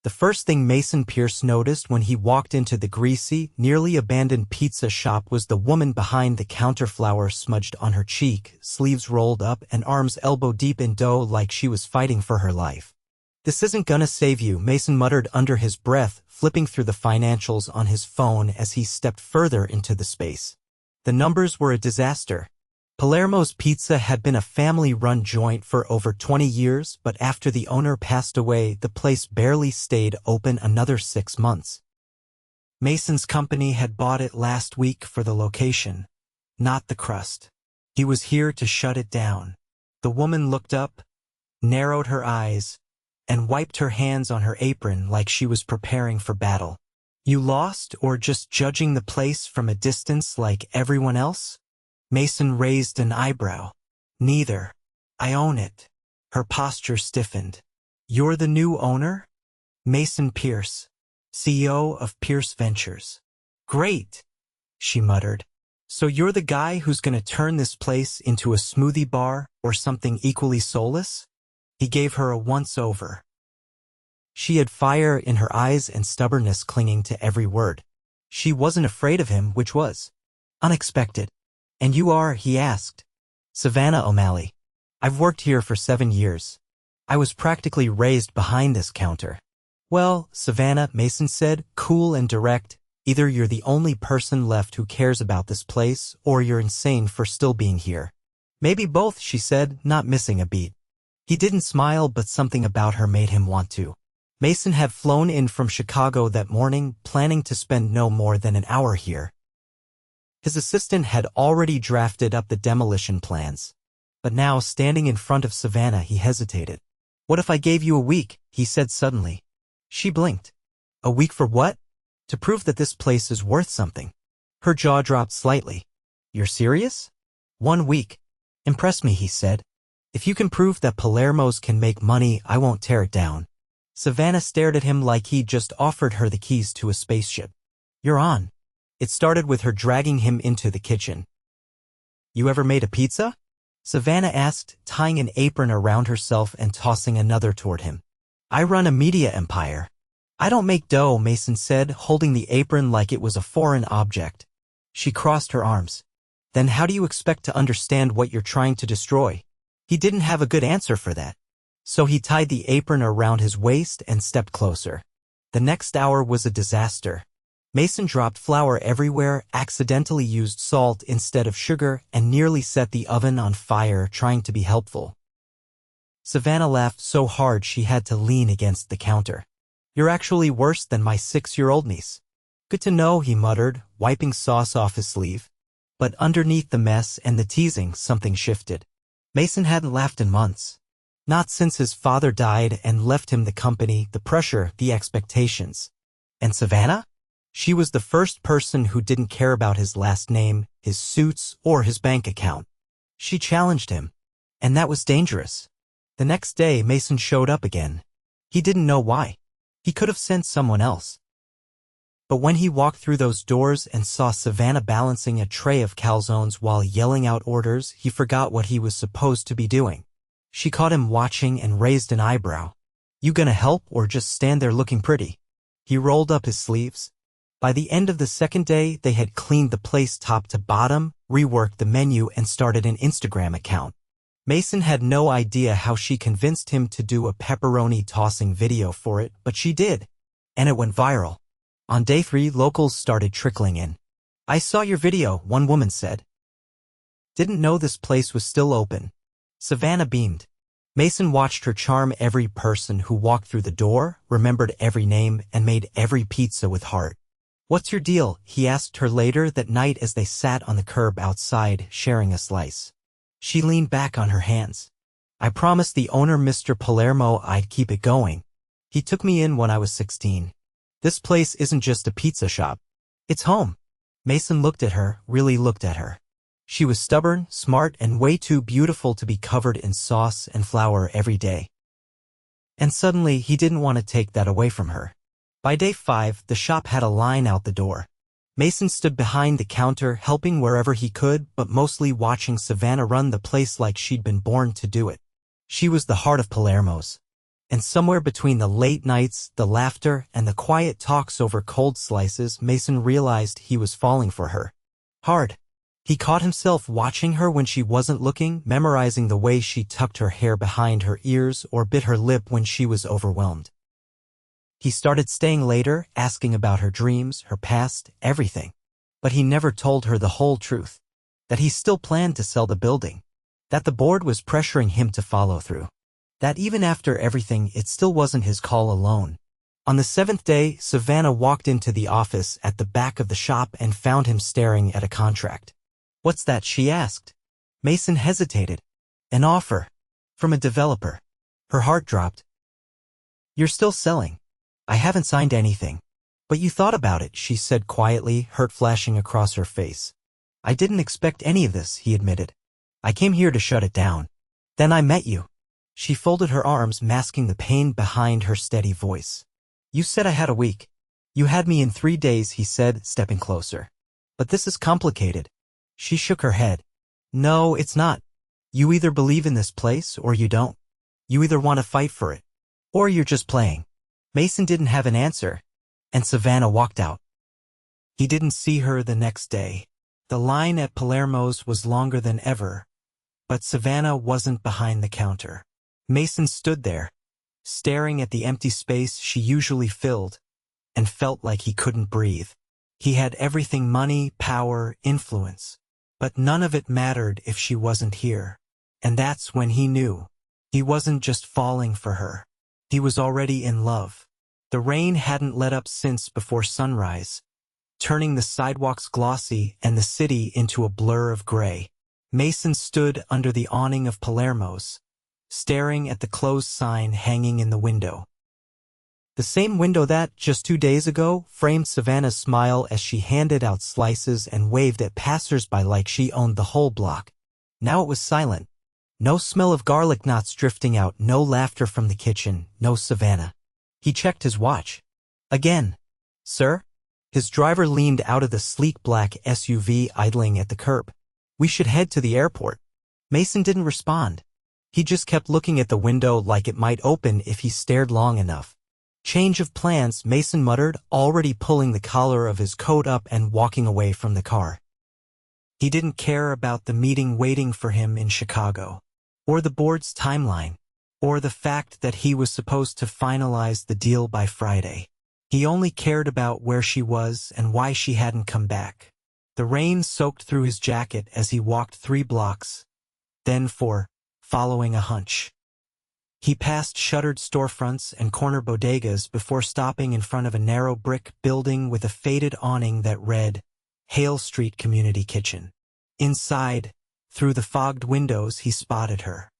The first thing Mason Pierce noticed when he walked into the greasy, nearly abandoned pizza shop was the woman behind the counter, flour smudged on her cheek, sleeves rolled up and arms elbow-deep in dough like she was fighting for her life. "This isn't gonna save you," Mason muttered under his breath, flipping through the financials on his phone as he stepped further into the space. The numbers were a disaster. Palermo's Pizza had been a family-run joint for over 20 years, but after the owner passed away, the place barely stayed open another 6 months. Mason's company had bought it last week for the location, not the crust. He was here to shut it down. The woman looked up, narrowed her eyes, and wiped her hands on her apron like she was preparing for battle. "You lost, or just judging the place from a distance like everyone else?" Mason raised an eyebrow. "Neither. I own it." Her posture stiffened. "You're the new owner?" "Mason Pierce, CEO of Pierce Ventures." "Great," she muttered. "So you're the guy who's gonna turn this place into a smoothie bar or something equally soulless?" He gave her a once-over. She had fire in her eyes and stubbornness clinging to every word. She wasn't afraid of him, which was unexpected. "And you are?" he asked. "Savannah O'Malley. I've worked here for 7 years. I was practically raised behind this counter." "Well, Savannah," Mason said, cool and direct, "either you're the only person left who cares about this place, or you're insane for still being here." "Maybe both," she said, not missing a beat. He didn't smile, but something about her made him want to. Mason had flown in from Chicago that morning, planning to spend no more than an hour here. His assistant had already drafted up the demolition plans. But now, standing in front of Savannah, he hesitated. "What if I gave you a week?" he said suddenly. She blinked. "A week for what?" "To prove that this place is worth something." Her jaw dropped slightly. "You're serious?" "1 week. Impress me," he said. "If you can prove that Palermo's can make money, I won't tear it down." Savannah stared at him like he'd just offered her the keys to a spaceship. "You're on." It started with her dragging him into the kitchen. "You ever made a pizza?" Savannah asked, tying an apron around herself and tossing another toward him. "I run a media empire." "I don't make dough," Mason said, holding the apron like it was a foreign object. She crossed her arms. "Then how do you expect to understand what you're trying to destroy?" He didn't have a good answer for that. So he tied the apron around his waist and stepped closer. The next hour was a disaster. Mason dropped flour everywhere, accidentally used salt instead of sugar, and nearly set the oven on fire trying to be helpful. Savannah laughed so hard she had to lean against the counter. "You're actually worse than my 6-year-old niece." "Good to know," he muttered, wiping sauce off his sleeve. But underneath the mess and the teasing, something shifted. Mason hadn't laughed in months. Not since his father died and left him the company, the pressure, the expectations. And Savannah? She was the first person who didn't care about his last name, his suits, or his bank account. She challenged him. And that was dangerous. The next day, Mason showed up again. He didn't know why. He could have sent someone else. But when he walked through those doors and saw Savannah balancing a tray of calzones while yelling out orders, he forgot what he was supposed to be doing. She caught him watching and raised an eyebrow. "You gonna help or just stand there looking pretty?" He rolled up his sleeves. By the end of the second day, they had cleaned the place top to bottom, reworked the menu, and started an Instagram account. Mason had no idea how she convinced him to do a pepperoni tossing video for it, but she did. And it went viral. On day 3, locals started trickling in. "I saw your video," one woman said. "Didn't know this place was still open." Savannah beamed. Mason watched her charm every person who walked through the door, remembered every name, and made every pizza with heart. "What's your deal?" he asked her later that night as they sat on the curb outside, sharing a slice. She leaned back on her hands. "I promised the owner, Mr. Palermo, I'd keep it going. He took me in when I was 16. This place isn't just a pizza shop. It's home." Mason looked at her, really looked at her. She was stubborn, smart, and way too beautiful to be covered in sauce and flour every day. And suddenly, he didn't want to take that away from her. By day 5, the shop had a line out the door. Mason stood behind the counter, helping wherever he could, but mostly watching Savannah run the place like she'd been born to do it. She was the heart of Palermo's. And somewhere between the late nights, the laughter, and the quiet talks over cold slices, Mason realized he was falling for her. Hard. He caught himself watching her when she wasn't looking, memorizing the way she tucked her hair behind her ears or bit her lip when she was overwhelmed. He started staying later, asking about her dreams, her past, everything. But he never told her the whole truth. That he still planned to sell the building. That the board was pressuring him to follow through. That even after everything, it still wasn't his call alone. On the 7th day, Savannah walked into the office at the back of the shop and found him staring at a contract. "What's that?" she asked. Mason hesitated. "An offer. From a developer." Her heart dropped. "You're still selling?" "I haven't signed anything." "But you thought about it," she said quietly, hurt flashing across her face. "I didn't expect any of this," he admitted. "I came here to shut it down. Then I met you." She folded her arms, masking the pain behind her steady voice. "You said I had a week. You had me in 3 days," he said, stepping closer. "But this is complicated." She shook her head. "No, it's not. You either believe in this place or you don't. You either want to fight for it, or you're just playing." Mason didn't have an answer, and Savannah walked out. He didn't see her the next day. The line at Palermo's was longer than ever, but Savannah wasn't behind the counter. Mason stood there, staring at the empty space she usually filled, and felt like he couldn't breathe. He had everything: money, power, influence. But none of it mattered if she wasn't here. And that's when he knew. He wasn't just falling for her. He was already in love. The rain hadn't let up since before sunrise, turning the sidewalks glossy and the city into a blur of gray. Mason stood under the awning of Palermo's, staring at the closed sign hanging in the window. The same window that, just 2 days ago, framed Savannah's smile as she handed out slices and waved at passers-by like she owned the whole block. Now it was silent. No smell of garlic knots drifting out, no laughter from the kitchen, no Savannah. He checked his watch. "Again." "Sir?" His driver leaned out of the sleek black SUV idling at the curb. "We should head to the airport." Mason didn't respond. He just kept looking at the window like it might open if he stared long enough. "Change of plans," Mason muttered, already pulling the collar of his coat up and walking away from the car. He didn't care about the meeting waiting for him in Chicago, or the board's timeline, or the fact that he was supposed to finalize the deal by Friday. He only cared about where she was and why she hadn't come back. The rain soaked through his jacket as he walked 3 blocks, then 4, following a hunch. He passed shuttered storefronts and corner bodegas before stopping in front of a narrow brick building with a faded awning that read, "Hale Street Community Kitchen." Inside, through the fogged windows, he spotted her.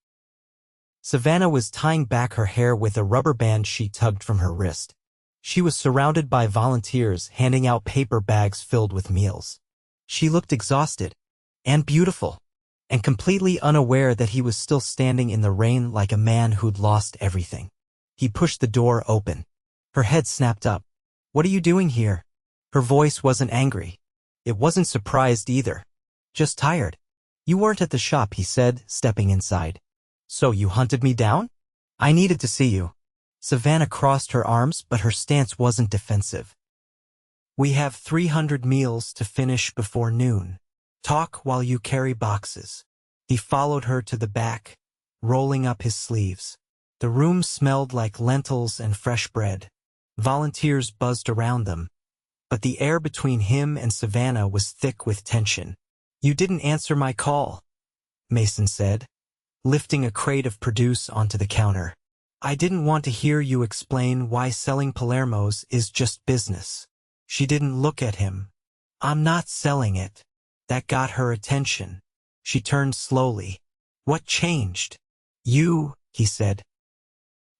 Savannah was tying back her hair with a rubber band she tugged from her wrist. She was surrounded by volunteers handing out paper bags filled with meals. She looked exhausted and beautiful, and completely unaware that he was still standing in the rain like a man who'd lost everything. He pushed the door open. Her head snapped up. "What are you doing here?" Her voice wasn't angry. It wasn't surprised either. "Just tired." "You weren't at the shop," he said, stepping inside. "So you hunted me down?" "I needed to see you." Savannah crossed her arms, but her stance wasn't defensive. "We have 300 meals to finish before noon. Talk while you carry boxes." He followed her to the back, rolling up his sleeves. The room smelled like lentils and fresh bread. Volunteers buzzed around them, but the air between him and Savannah was thick with tension. "You didn't answer my call," Mason said, lifting a crate of produce onto the counter. "I didn't want to hear you explain why selling Palermo's is just business." She didn't look at him. "I'm not selling it." That got her attention. She turned slowly. "What changed?" "You," he said.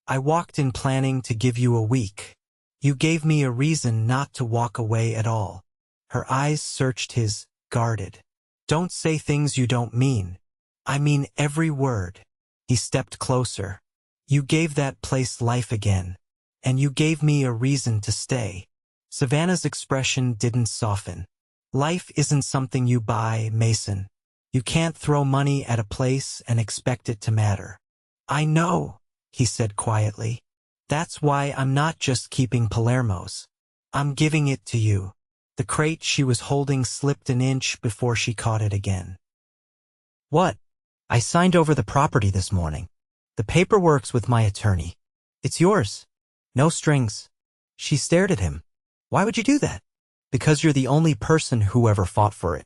"I walked in planning to give you a week. You gave me a reason not to walk away at all." Her eyes searched his, guarded. "Don't say things you don't mean." "I mean every word." He stepped closer. "You gave that place life again, and you gave me a reason to stay." Savannah's expression didn't soften. "Life isn't something you buy, Mason. You can't throw money at a place and expect it to matter." "I know." he said quietly. That's why I'm not just keeping Palermo's. I'm giving it to you. The crate she was holding slipped an inch before she caught it again. What? I signed over the property this morning. The paperwork's with my attorney. It's yours. No strings. She stared at him. Why would you do that? Because you're the only person who ever fought for it.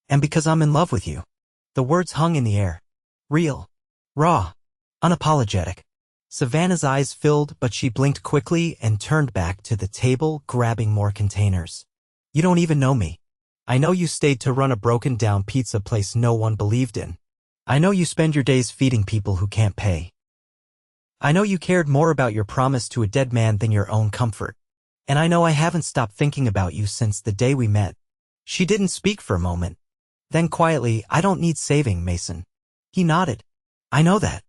And because I'm in love with you. The words hung in the air. Real. Raw. Unapologetic. Savannah's eyes filled, but she blinked quickly and turned back to the table, grabbing more containers. You don't even know me. I know you stayed to run a broken-down pizza place no one believed in. I know you spend your days feeding people who can't pay. I know you cared more about your promise to a dead man than your own comfort. And I know I haven't stopped thinking about you since the day we met. She didn't speak for a moment. Then quietly, I don't need saving, Mason. He nodded. I know that.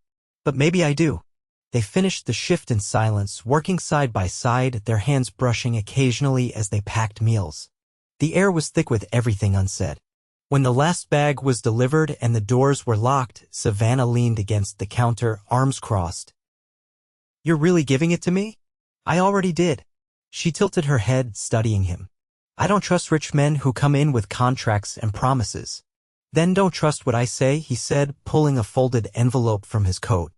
But maybe I do. They finished the shift in silence, working side by side, their hands brushing occasionally as they packed meals. The air was thick with everything unsaid. When the last bag was delivered and the doors were locked, Savannah leaned against the counter, arms crossed. You're really giving it to me? I already did. She tilted her head, studying him. I don't trust rich men who come in with contracts and promises. Then don't trust what I say, he said, pulling a folded envelope from his coat.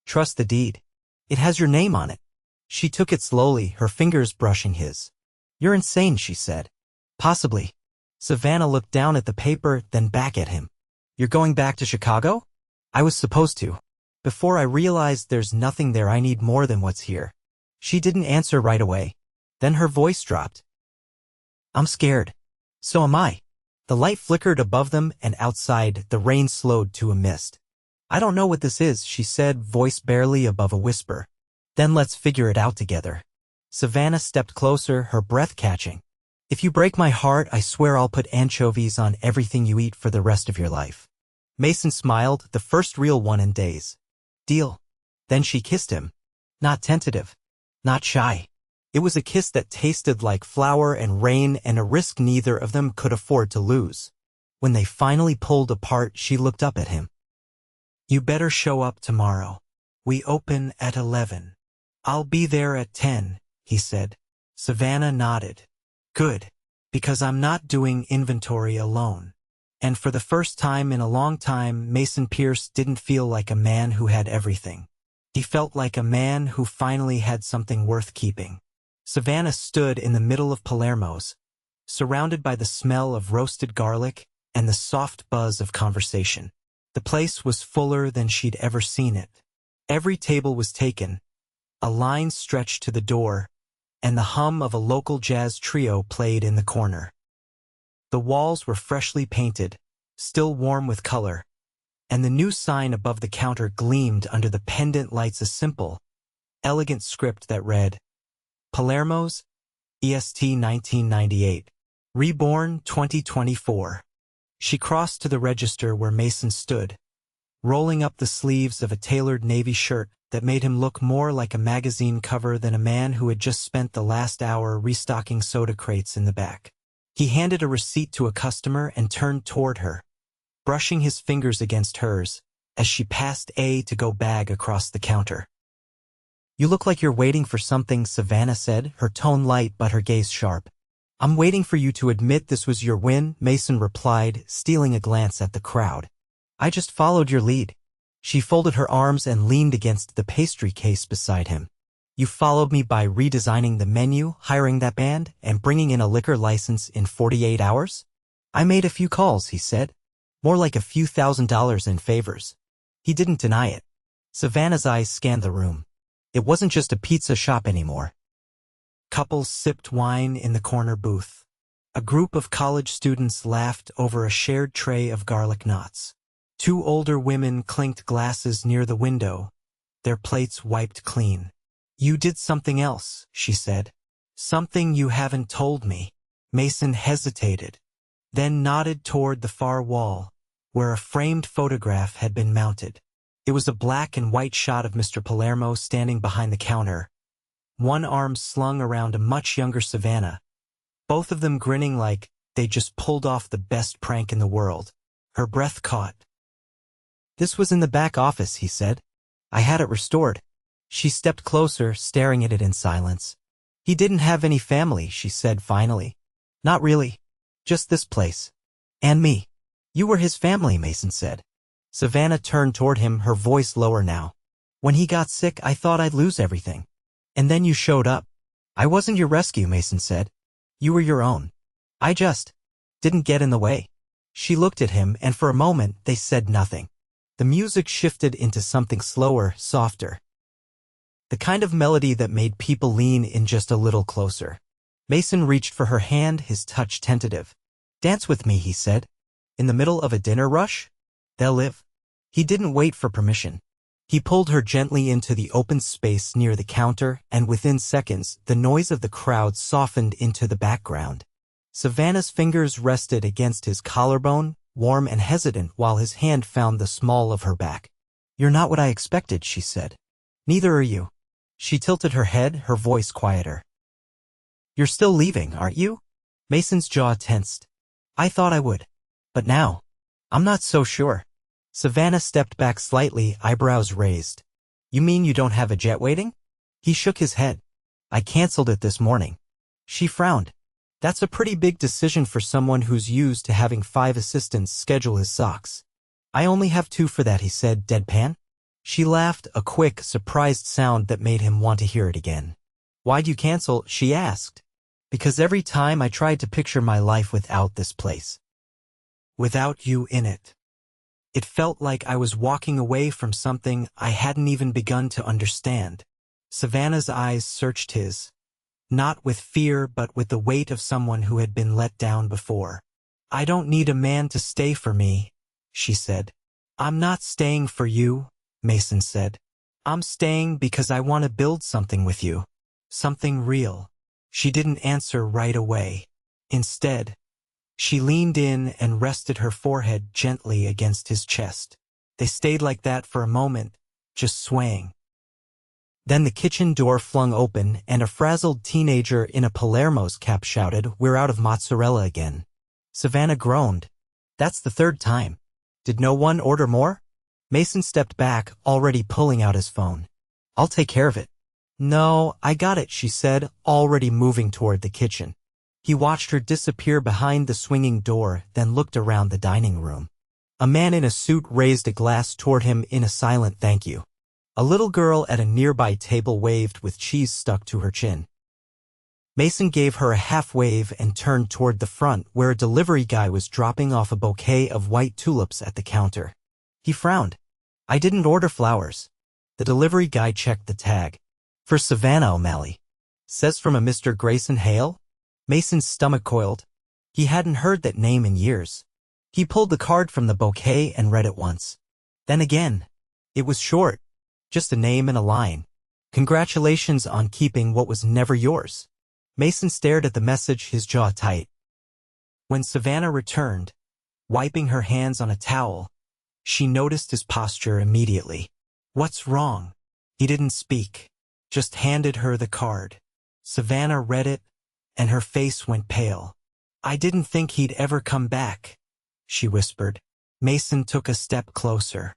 Trust the deed. It has your name on it. She took it slowly, her fingers brushing his. You're insane, she said. Possibly. Savannah looked down at the paper, then back at him. You're going back to Chicago? I was supposed to. Before I realized there's nothing there I need more than what's here. She didn't answer right away. Then her voice dropped. I'm scared. So am I. The light flickered above them, and outside, the rain slowed to a mist. I don't know what this is, she said, voice barely above a whisper. Then let's figure it out together. Savannah stepped closer, her breath catching. If you break my heart, I swear I'll put anchovies on everything you eat for the rest of your life. Mason smiled, the first real one in days. Deal. Then she kissed him. Not tentative. Not shy. It was a kiss that tasted like flour and rain and a risk neither of them could afford to lose. When they finally pulled apart, she looked up at him. You better show up tomorrow. We open at 11. I'll be there at 10, he said. Savannah nodded. Good. Because I'm not doing inventory alone. And for the first time in a long time, Mason Pierce didn't feel like a man who had everything. He felt like a man who finally had something worth keeping. Savannah stood in the middle of Palermo's, surrounded by the smell of roasted garlic and the soft buzz of conversation. The place was fuller than she'd ever seen it. Every table was taken, a line stretched to the door, and the hum of a local jazz trio played in the corner. The walls were freshly painted, still warm with color, and the new sign above the counter gleamed under the pendant lights, a simple, elegant script that read, Palermo's, EST 1998, Reborn 2024. She crossed to the register where Mason stood, rolling up the sleeves of a tailored navy shirt that made him look more like a magazine cover than a man who had just spent the last hour restocking soda crates in the back. He handed a receipt to a customer and turned toward her, brushing his fingers against hers, as she passed a to-go bag across the counter. You look like you're waiting for something, Savannah said, her tone light but her gaze sharp. I'm waiting for you to admit this was your win, Mason replied, stealing a glance at the crowd. I just followed your lead. She folded her arms and leaned against the pastry case beside him. You followed me by redesigning the menu, hiring that band, and bringing in a liquor license in 48 hours? I made a few calls, he said. More like a few $1,000s in favors. He didn't deny it. Savannah's eyes scanned the room. It wasn't just a pizza shop anymore. Couples sipped wine in the corner booth. A group of college students laughed over a shared tray of garlic knots. Two older women clinked glasses near the window, their plates wiped clean. You did something else, she said. Something you haven't told me. Mason hesitated, then nodded toward the far wall, where a framed photograph had been mounted. It was a black and white shot of Mr. Palermo standing behind the counter, one arm slung around a much younger Savannah, both of them grinning like they just pulled off the best prank in the world. Her breath caught. This was in the back office, he said. I had it restored. She stepped closer, staring at it in silence. He didn't have any family, she said finally. Not really. Just this place. And me. You were his family, Mason said. Savannah turned toward him, her voice lower now. When he got sick, I thought I'd lose everything. And then you showed up. I wasn't your rescue, Mason said. You were your own. I just didn't get in the way. She looked at him, and for a moment they said nothing. The music shifted into something slower, softer. The kind of melody that made people lean in just a little closer. Mason reached for her hand, his touch tentative. Dance with me, he said. In the middle of a dinner rush? They'll live. He didn't wait for permission. He pulled her gently into the open space near the counter, and within seconds, the noise of the crowd softened into the background. Savannah's fingers rested against his collarbone, warm and hesitant, while his hand found the small of her back. You're not what I expected, she said. Neither are you. She tilted her head, her voice quieter. You're still leaving, aren't you? Mason's jaw tensed. I thought I would. But now, I'm not so sure. Savannah stepped back slightly, eyebrows raised. You mean you don't have a jet waiting? He shook his head. I canceled it this morning. She frowned. That's a pretty big decision for someone who's used to having 5 assistants schedule his socks. I only have 2 for that, he said, deadpan. She laughed, a quick, surprised sound that made him want to hear it again. Why'd you cancel? She asked. Because every time I tried to picture my life without this place. Without you in it. It felt like I was walking away from something I hadn't even begun to understand. Savannah's eyes searched his. Not with fear, but with the weight of someone who had been let down before. I don't need a man to stay for me, she said. I'm not staying for you, Mason said. I'm staying because I want to build something with you. Something real. She didn't answer right away. Instead, she leaned in and rested her forehead gently against his chest. They stayed like that for a moment, just swaying. Then the kitchen door flung open, and a frazzled teenager in a Palermo's cap shouted, We're out of mozzarella again. Savannah groaned. That's the 3rd time. Did no one order more? Mason stepped back, already pulling out his phone. I'll take care of it. No, I got it, she said, already moving toward the kitchen. He watched her disappear behind the swinging door, then looked around the dining room. A man in a suit raised a glass toward him in a silent thank you. A little girl at a nearby table waved with cheese stuck to her chin. Mason gave her a half wave and turned toward the front, where a delivery guy was dropping off a bouquet of white tulips at the counter. He frowned. I didn't order flowers. The delivery guy checked the tag. For Savannah O'Malley. Says from a Mr. Grayson Hale? Mason's stomach coiled. He hadn't heard that name in years. He pulled the card from the bouquet and read it once. Then again. It was short. Just a name and a line. Congratulations on keeping what was never yours. Mason stared at the message, his jaw tight. When Savannah returned, wiping her hands on a towel, she noticed his posture immediately. What's wrong? He didn't speak, just handed her the card. Savannah read it, and her face went pale. I didn't think he'd ever come back, she whispered. Mason took a step closer.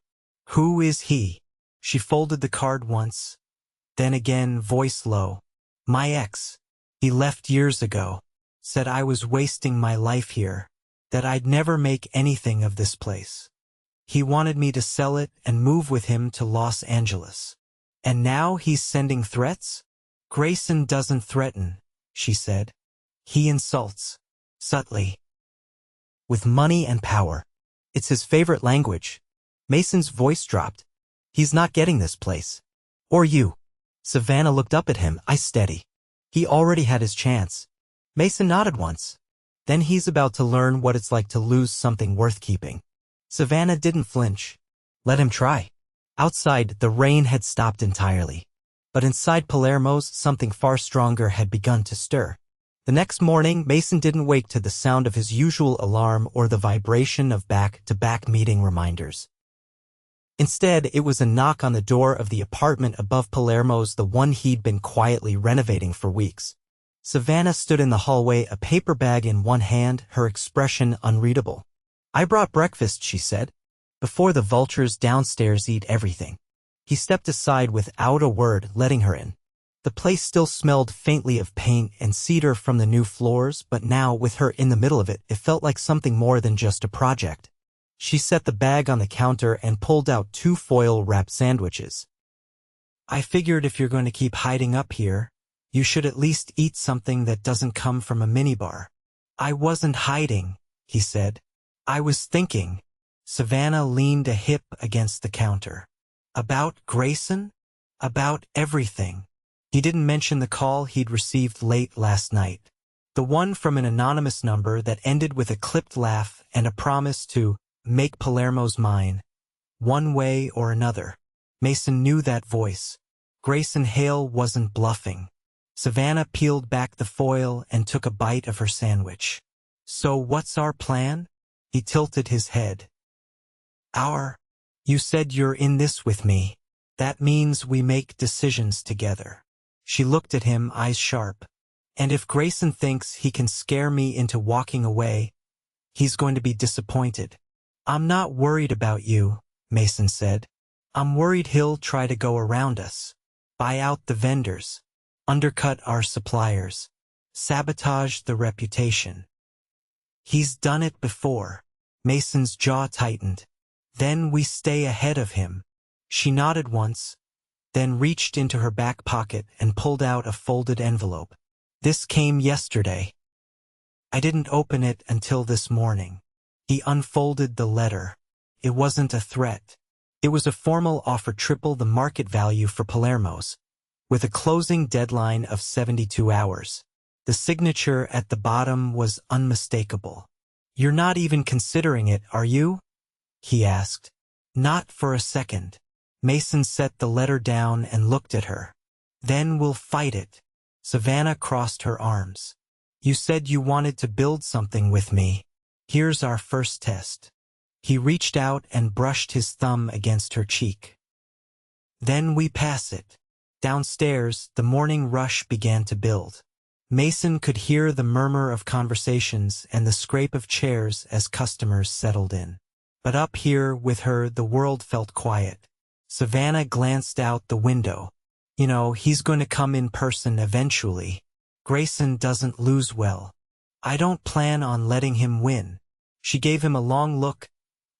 Who is he? She folded the card once, then again, voice low. My ex. He left years ago. Said I was wasting my life here, that I'd never make anything of this place. He wanted me to sell it and move with him to Los Angeles. And now he's sending threats? Grayson doesn't threaten, she said. He insults. Subtly. With money and power. It's his favorite language. Mason's voice dropped. He's not getting this place. Or you. Savannah looked up at him, eyes steady. He already had his chance. Mason nodded once. Then he's about to learn what it's like to lose something worth keeping. Savannah didn't flinch. Let him try. Outside, the rain had stopped entirely. But inside Palermo's, something far stronger had begun to stir. The next morning, Mason didn't wake to the sound of his usual alarm or the vibration of back-to-back meeting reminders. Instead, it was a knock on the door of the apartment above Palermo's, the one he'd been quietly renovating for weeks. Savannah stood in the hallway, a paper bag in one hand, her expression unreadable. I brought breakfast, she said. Before the vultures downstairs eat everything. He stepped aside without a word, letting her in. The place still smelled faintly of paint and cedar from the new floors, but now, with her in the middle of it, it felt like something more than just a project. She set the bag on the counter and pulled out 2 foil-wrapped sandwiches. "I figured if you're going to keep hiding up here, you should at least eat something that doesn't come from a minibar." "I wasn't hiding," he said. "I was thinking." Savannah leaned a hip against the counter. "About Grayson? About everything." He didn't mention the call he'd received late last night. The one from an anonymous number that ended with a clipped laugh and a promise to make Palermo's mine, one way or another. Mason knew that voice. Grayson Hale wasn't bluffing. Savannah peeled back the foil and took a bite of her sandwich. "So what's our plan?" He tilted his head. You said you're in this with me. That means we make decisions together." She looked at him, eyes sharp. "And if Grayson thinks he can scare me into walking away, he's going to be disappointed." "I'm not worried about you," Mason said. "I'm worried he'll try to go around us. Buy out the vendors. Undercut our suppliers. Sabotage the reputation." "He's done it before." Mason's jaw tightened. "Then we stay ahead of him." She nodded once, then reached into her back pocket and pulled out a folded envelope. "This came yesterday. I didn't open it until this morning." He unfolded the letter. It wasn't a threat. It was a formal offer triple the market value for Palermo's, with a closing deadline of 72 hours. The signature at the bottom was unmistakable. "You're not even considering it, are you?" he asked. "Not for a second." Mason set the letter down and looked at her. "Then we'll fight it." Savannah crossed her arms. "You said you wanted to build something with me. Here's our first test." He reached out and brushed his thumb against her cheek. "Then we pass it." Downstairs, the morning rush began to build. Mason could hear the murmur of conversations and the scrape of chairs as customers settled in. But up here with her, the world felt quiet. Savannah glanced out the window. He's going to come in person eventually. Grayson doesn't lose well. I don't plan on letting him win." She gave him a long look,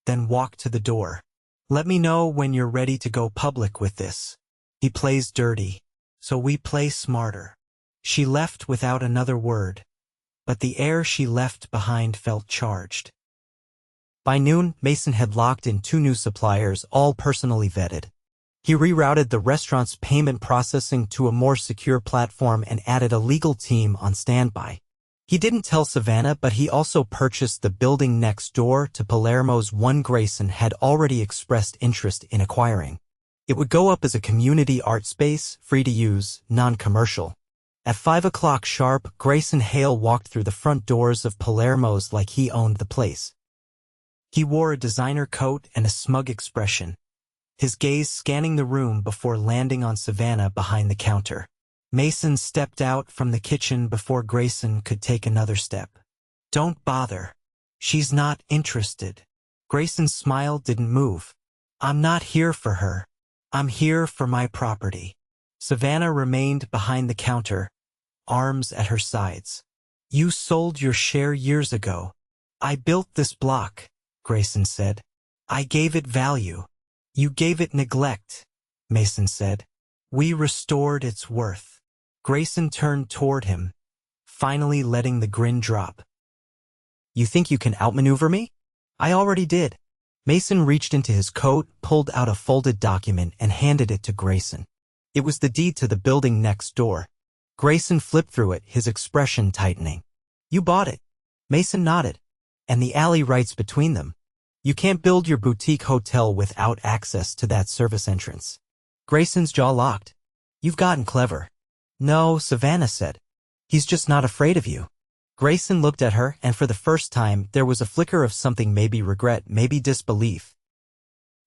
then walked to the door. "Let me know when you're ready to go public with this. He plays dirty, so we play smarter." She left without another word, but the air she left behind felt charged. By noon, Mason had locked in 2 new suppliers, all personally vetted. He rerouted the restaurant's payment processing to a more secure platform and added a legal team on standby. He didn't tell Savannah, but he also purchased the building next door to Palermo's one Grayson had already expressed interest in acquiring. It would go up as a community art space, free to use, non-commercial. At 5 o'clock sharp, Grayson Hale walked through the front doors of Palermo's like he owned the place. He wore a designer coat and a smug expression, his gaze scanning the room before landing on Savannah behind the counter. Mason stepped out from the kitchen before Grayson could take another step. "Don't bother. She's not interested." Grayson's smile didn't move. "I'm not here for her. I'm here for my property." Savannah remained behind the counter, arms at her sides. "You sold your share years ago." "I built this block," Grayson said. "I gave it value." "You gave it neglect," Mason said. "We restored its worth." Grayson turned toward him, finally letting the grin drop. "You think you can outmaneuver me?" "I already did." Mason reached into his coat, pulled out a folded document, and handed it to Grayson. It was the deed to the building next door. Grayson flipped through it, his expression tightening. "You bought it." Mason nodded. "And the alley rights between them. You can't build your boutique hotel without access to that service entrance." Grayson's jaw locked. "You've gotten clever." "No," Savannah said. "He's just not afraid of you." Grayson looked at her, and for the first time, there was a flicker of something, maybe regret, maybe disbelief.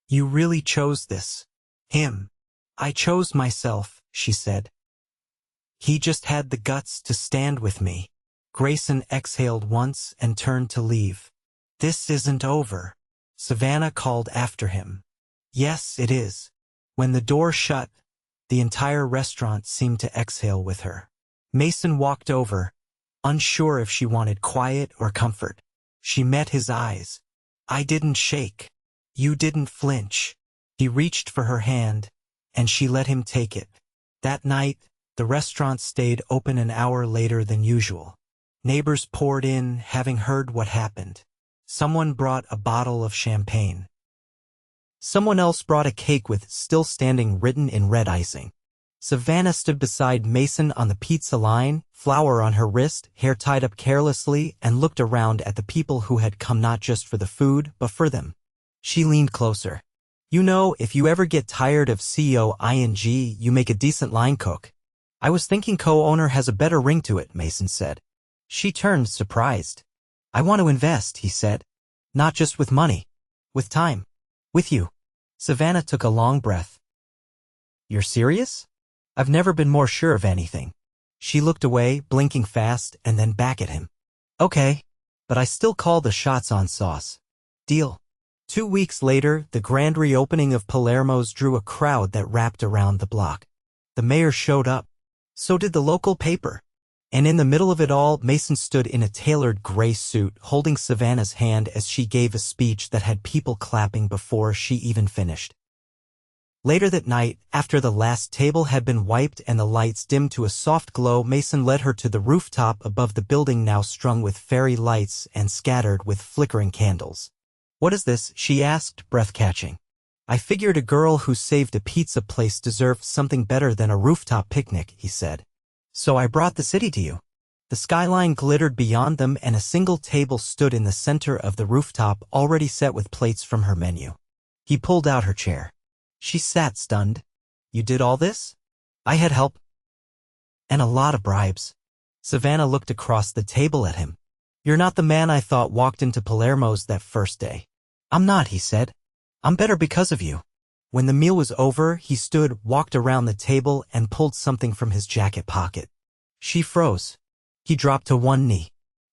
"You really chose this." "Him. I chose myself," she said. "He just had the guts to stand with me." Grayson exhaled once and turned to leave. "This isn't over," Savannah called after him. "Yes, it is. When the door shut, the entire restaurant seemed to exhale with her. Mason walked over, unsure if she wanted quiet or comfort. She met his eyes. I didn't shake. You didn't flinch. He reached for her hand, and she let him take it. That night, the restaurant stayed open an hour later than usual. Neighbors poured in, having heard what happened. Someone brought a bottle of champagne. Someone else brought a cake with "still standing" written in red icing. Savannah stood beside Mason on the pizza line, flower on her wrist, hair tied up carelessly, and looked around at the people who had come not just for the food, but for them. She leaned closer. You know, if you ever get tired of COING, you make a decent line cook. I was thinking co-owner has a better ring to it, Mason said. She turned, surprised. I want to invest, he said. Not just with money. With time. With you. Savannah took a long breath. You're serious? I've never been more sure of anything. She looked away, blinking fast, and then back at him. Okay, but I still call the shots on sauce. Deal. 2 weeks later, the grand reopening of Palermo's drew a crowd that wrapped around the block. The mayor showed up. So did the local paper. And in the middle of it all, Mason stood in a tailored gray suit, holding Savannah's hand as she gave a speech that had people clapping before she even finished. Later that night, after the last table had been wiped and the lights dimmed to a soft glow, Mason led her to the rooftop above the building, now strung with fairy lights and scattered with flickering candles. What is this? She asked, breath-catching. I figured a girl who saved a pizza place deserved something better than a rooftop picnic, he said. So I brought the city to you. The skyline glittered beyond them, and a single table stood in the center of the rooftop, already set with plates from her menu. He pulled out her chair. She sat stunned. You did all this? I had help. And a lot of bribes. Savannah looked across the table at him. You're not the man I thought walked into Palermo's that first day. I'm not, he said. I'm better because of you. When the meal was over, he stood, walked around the table, and pulled something from his jacket pocket. She froze. He dropped to one knee.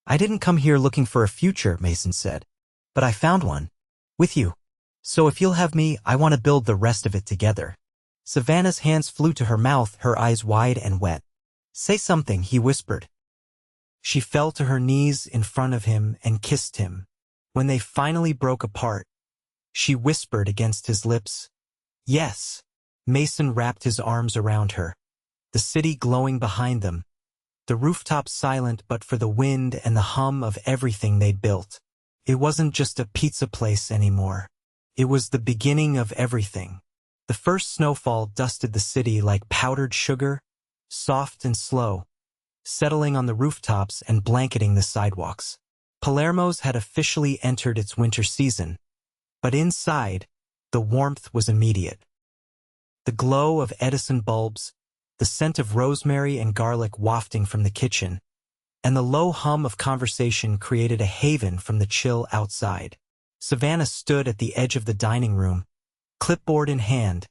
I didn't come here looking for a future, Mason said. But I found one. With you. So if you'll have me, I want to build the rest of it together. Savannah's hands flew to her mouth, her eyes wide and wet. Say something, he whispered. She fell to her knees in front of him and kissed him. When they finally broke apart, she whispered against his lips, Yes. Mason wrapped his arms around her. The city glowing behind them. The rooftop silent but for the wind and the hum of everything they'd built. It wasn't just a pizza place anymore. It was the beginning of everything. The first snowfall dusted the city like powdered sugar, soft and slow, settling on the rooftops and blanketing the sidewalks. Palermo's had officially entered its winter season, but inside, the warmth was immediate. The glow of Edison bulbs, the scent of rosemary and garlic wafting from the kitchen, and the low hum of conversation created a haven from the chill outside. Savannah stood at the edge of the dining room, clipboard in hand,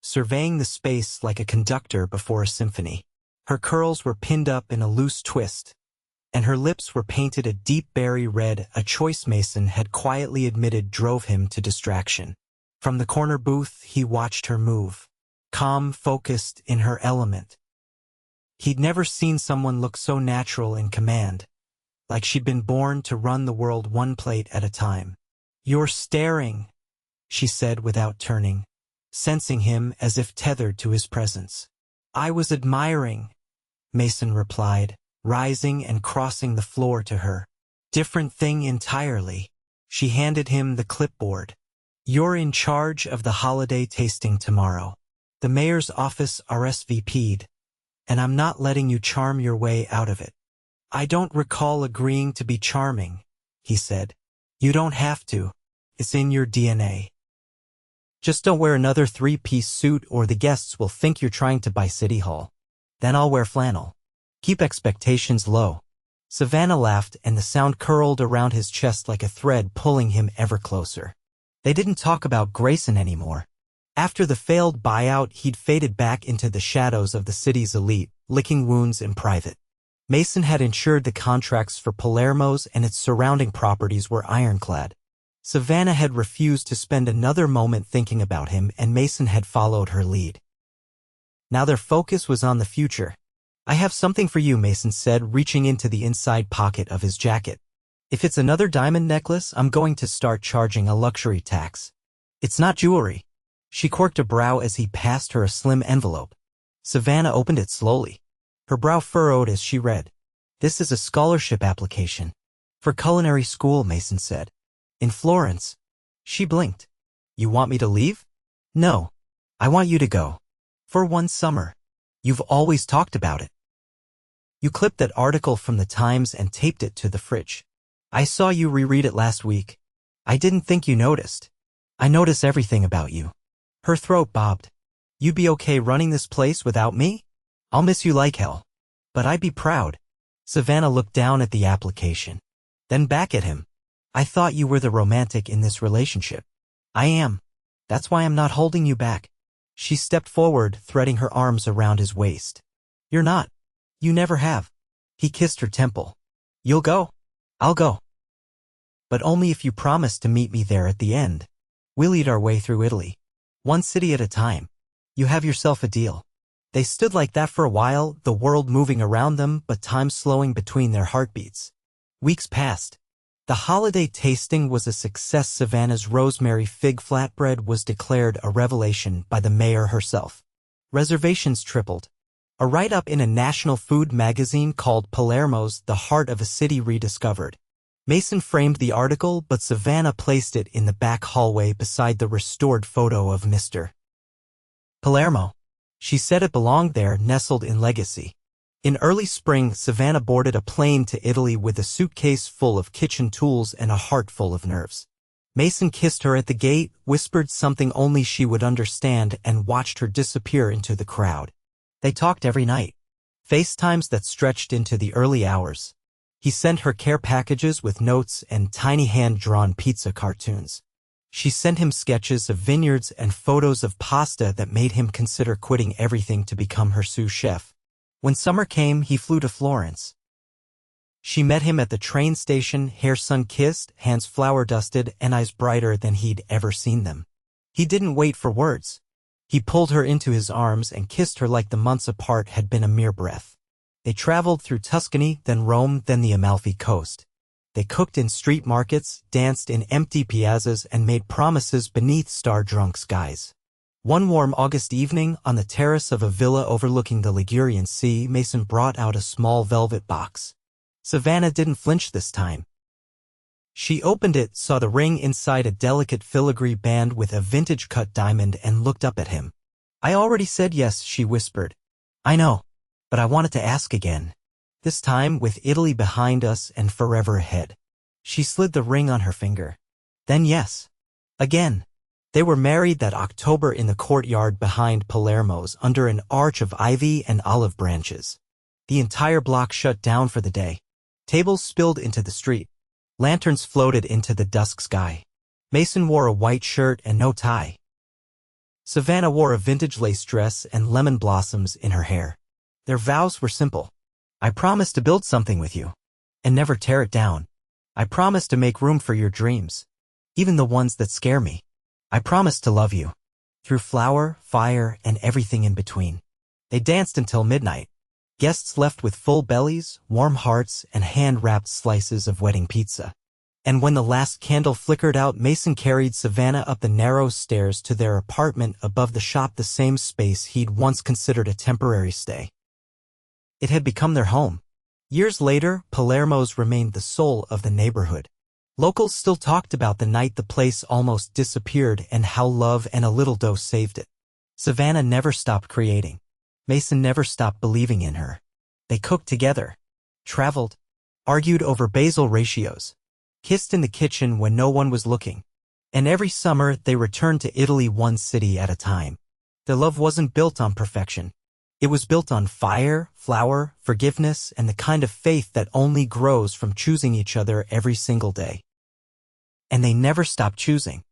surveying the space like a conductor before a symphony. Her curls were pinned up in a loose twist, and her lips were painted a deep berry red, a choice Mason had quietly admitted drove him to distraction. From the corner booth, he watched her move, calm, focused, in her element. He'd never seen someone look so natural in command, like she'd been born to run the world one plate at a time. You're staring, she said without turning, sensing him as if tethered to his presence. I was admiring, Mason replied, rising and crossing the floor to her. Different thing entirely. She handed him the clipboard. You're in charge of the holiday tasting tomorrow. The mayor's office RSVP'd, and I'm not letting you charm your way out of it. I don't recall agreeing to be charming, he said. You don't have to. It's in your DNA. Just don't wear another 3-piece suit or the guests will think you're trying to buy City Hall. Then I'll wear flannel. Keep expectations low. Savannah laughed, and the sound curled around his chest like a thread, pulling him ever closer. They didn't talk about Grayson anymore. After the failed buyout, he'd faded back into the shadows of the city's elite, licking wounds in private. Mason had ensured the contracts for Palermo's and its surrounding properties were ironclad. Savannah had refused to spend another moment thinking about him, and Mason had followed her lead. Now their focus was on the future. "I have something for you," Mason said, reaching into the inside pocket of his jacket. "If it's another diamond necklace, I'm going to start charging a luxury tax." "It's not jewelry." She quirked a brow as he passed her a slim envelope. Savannah opened it slowly. Her brow furrowed as she read. "This is a scholarship application." "For culinary school," Mason said. "In Florence." She blinked. "You want me to leave?" "No. I want you to go. For one summer. You've always talked about it. You clipped that article from the Times and taped it to the fridge. I saw you reread it last week. I didn't think you noticed. I notice everything about you." Her throat bobbed. "You'd be okay running this place without me? I'll miss you like hell. But I'd be proud." Savannah looked down at the application. Then back at him. "I thought you were the romantic in this relationship." "I am. That's why I'm not holding you back." She stepped forward, threading her arms around his waist. "You're not. You never have." He kissed her temple. "You'll go?" "I'll go. But only if you promise to meet me there at the end. We'll eat our way through Italy. One city at a time. You have yourself a deal." They stood like that for a while, the world moving around them but time slowing between their heartbeats. Weeks passed. The holiday tasting was a success. Savannah's rosemary fig flatbread was declared a revelation by the mayor herself. Reservations tripled. A write-up in a national food magazine called Palermo's The Heart of a City Rediscovered. Mason framed the article, but Savannah placed it in the back hallway beside the restored photo of Mr. Palermo. She said it belonged there, nestled in legacy. In early spring, Savannah boarded a plane to Italy with a suitcase full of kitchen tools and a heart full of nerves. Mason kissed her at the gate, whispered something only she would understand, and watched her disappear into the crowd. They talked every night. FaceTimes that stretched into the early hours. He sent her care packages with notes and tiny hand-drawn pizza cartoons. She sent him sketches of vineyards and photos of pasta that made him consider quitting everything to become her sous chef. When summer came, he flew to Florence. She met him at the train station, hair sun-kissed, hands flower-dusted, and eyes brighter than he'd ever seen them. He didn't wait for words. He pulled her into his arms and kissed her like the months apart had been a mere breath. They traveled through Tuscany, then Rome, then the Amalfi Coast. They cooked in street markets, danced in empty piazzas, and made promises beneath star-drunk skies. One warm August evening, on the terrace of a villa overlooking the Ligurian Sea, Mason brought out a small velvet box. Savannah didn't flinch this time. She opened it, saw the ring inside a delicate filigree band with a vintage-cut diamond, and looked up at him. "I already said yes," she whispered. "I know, but I wanted to ask again. This time, with Italy behind us and forever ahead." She slid the ring on her finger. Then yes. Again. They were married that October in the courtyard behind Palermo's under an arch of ivy and olive branches. The entire block shut down for the day. Tables spilled into the street. Lanterns floated into the dusk sky. Mason wore a white shirt and no tie. Savannah wore a vintage lace dress and lemon blossoms in her hair. Their vows were simple. "I promise to build something with you. And never tear it down. I promise to make room for your dreams. Even the ones that scare me. I promise to love you. Through flower, fire, and everything in between." They danced until midnight. Guests left with full bellies, warm hearts, and hand-wrapped slices of wedding pizza. And when the last candle flickered out, Mason carried Savannah up the narrow stairs to their apartment above the shop, the same space he'd once considered a temporary stay. It had become their home. Years later, Palermo's remained the soul of the neighborhood. Locals still talked about the night the place almost disappeared and how love and a little dose saved it. Savannah never stopped creating. Mason never stopped believing in her. They cooked together, traveled, argued over basil ratios, kissed in the kitchen when no one was looking. And every summer they returned to Italy, one city at a time. Their love wasn't built on perfection. It was built on fire, flower, forgiveness, and the kind of faith that only grows from choosing each other every single day. And they never stopped choosing.